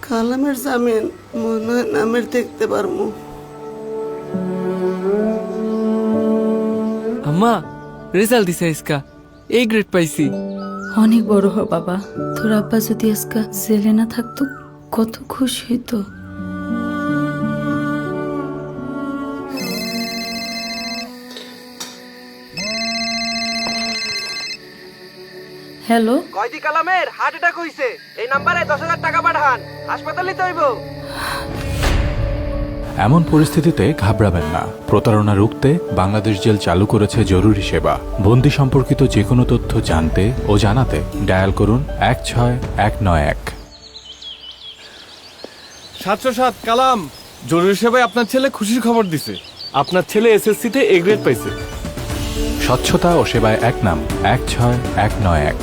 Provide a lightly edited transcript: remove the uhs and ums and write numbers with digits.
কালামের জামিন মনে হয় নামের দেখতে পারবো। আম্মা, রেজাল্ট দিছে আজকা, এই গ্রেড পাইছি। অনেক বড় হ বাবা, তোর আব্বা যদি আজকে জেলে না থাকতো কত খুশি হইতো। হ্যালো, কয়দি কালামের হার্ট অ্যাটাক হইছে, এই নাম্বারে 10,000 টাকা পাঠান, হাসপাতালে নিতে হইব। এমন পরিস্থিতিতে ঘাবড়াবেন না। প্রতারণা রুখতে বাংলাদেশ জেল চালু করেছে জরুরি সেবা। বন্দি সম্পর্কিত যে কোনো তথ্য জানতে ও জানাতে ডায়াল করুন 16191। 707 কালাম, জরুরি সেবায় আপনার ছেলে খুশির খবর দিছে। আপনার ছেলে এসএসসি তে এ গ্রেড পাইছে। স্বচ্ছতা ও সেবায় এক নাম 16191।